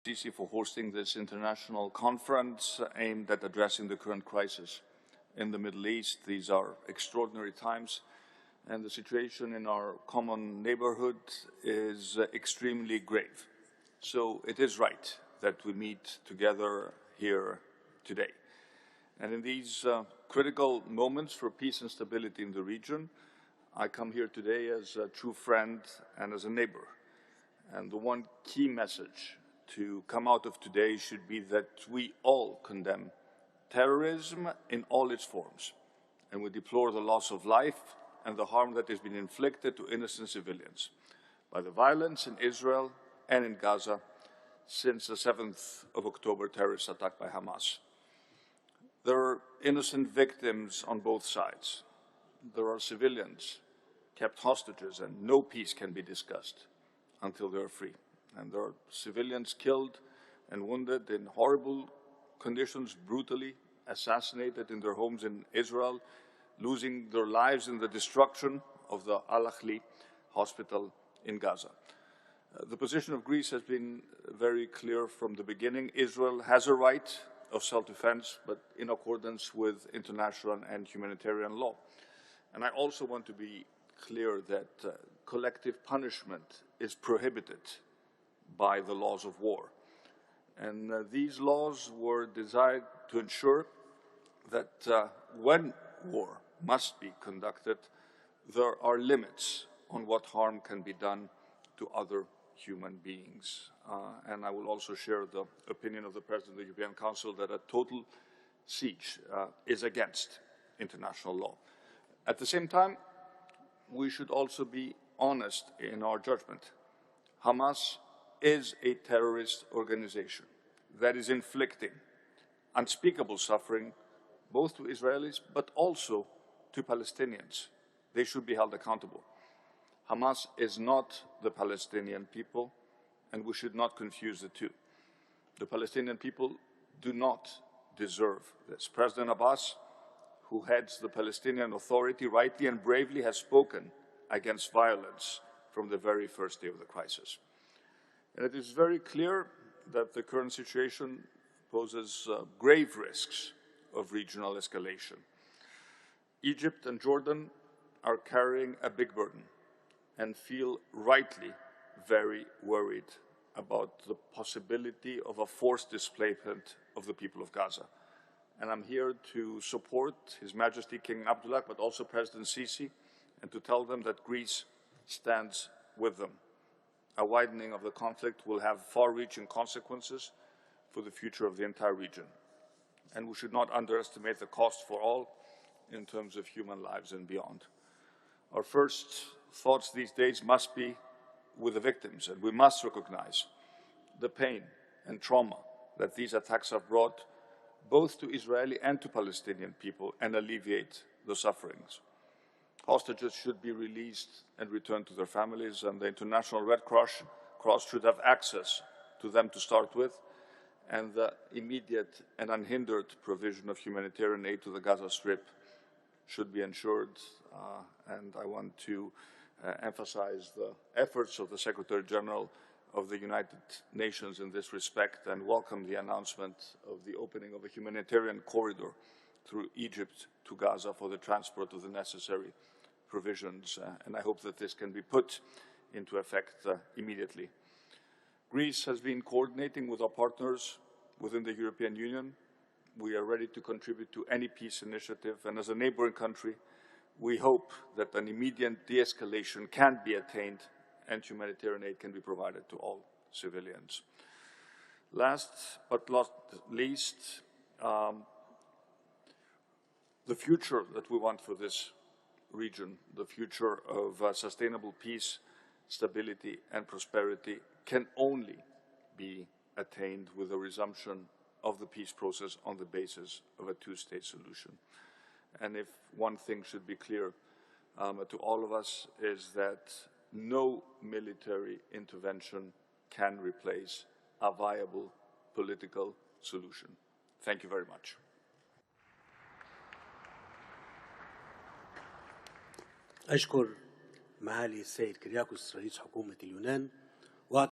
Στη Συ for hosting this international conference aimed at addressing the current crisis in the Middle East. These are extraordinary times, and the situation in our common neighborhood is extremely grave. So it is right that we meet together here today. And in these critical moments for peace and stability in the region, I come here today as a true friend and as a neighbor. And the one key message to come out of today should be that we all condemn terrorism in all its forms, and we deplore the loss of life and the harm that has been inflicted to innocent civilians by the violence in Israel and in Gaza since the 7th of October terrorist attack by Hamas. There are innocent victims on both sides. There are civilians kept hostages, and no peace can be discussed until they are free. And there are civilians killed and wounded in horrible conditions, brutally assassinated in their homes in Israel, losing their lives in the destruction of the Al-Ahli hospital in Gaza. The position of Greece has been very clear from the beginning. Israel has a right of self-defense, but in accordance with international and humanitarian law. And I also want to be clear that collective punishment is prohibited by the laws of war. And these laws were designed to ensure that when war must be conducted, there are limits on what harm can be done to other human beings. And I will also share the opinion of the President of the European Council that a total siege is against international law. At the same time, we should also be honest in our judgment. Hamas is a terrorist organization that is inflicting unspeakable suffering both to Israelis but also to Palestinians. They should be held accountable. Hamas is not the Palestinian people, and we should not confuse the two. The Palestinian people do not deserve this. President Abbas, who heads the Palestinian Authority, rightly and bravely has spoken against violence from the very first day of the crisis. And it is very clear that the current situation poses grave risks of regional escalation. Egypt and Jordan are carrying a big burden and feel rightly very worried about the possibility of a forced displacement of the people of Gaza. And I'm here to support His Majesty King Abdullah, but also President Sisi, and to tell them that Greece stands with them. A widening of the conflict will have far-reaching consequences for the future of the entire region. And we should not underestimate the cost for all in terms of human lives and beyond. Our first thoughts these days must be with the victims, and we must recognize the pain and trauma that these attacks have brought both to Israeli and to Palestinian people and alleviate the sufferings. Hostages should be released and returned to their families, and the International Red Cross should have access to them to start with, and the immediate and unhindered provision of humanitarian aid to the Gaza Strip should be ensured. And I want to emphasize the efforts of the Secretary General of the United Nations in this respect and welcome the announcement of the opening of a humanitarian corridor through Egypt to Gaza for the transport of the necessary provisions. And I hope that this can be put into effect immediately. Greece has been coordinating with our partners within the European Union. We are ready to contribute to any peace initiative, and as a neighboring country, we hope that an immediate de-escalation can be attained and humanitarian aid can be provided to all civilians. Last but not least, the future that we want for this region, the future of sustainable peace, stability, and prosperity can only be attained with the resumption of the peace process on the basis of a two-state solution. And if one thing should be clear to all of us is that no military intervention can replace a viable political solution. Thank you very much. أشكر معالي السيد كيرياكوس رئيس حكومة اليونان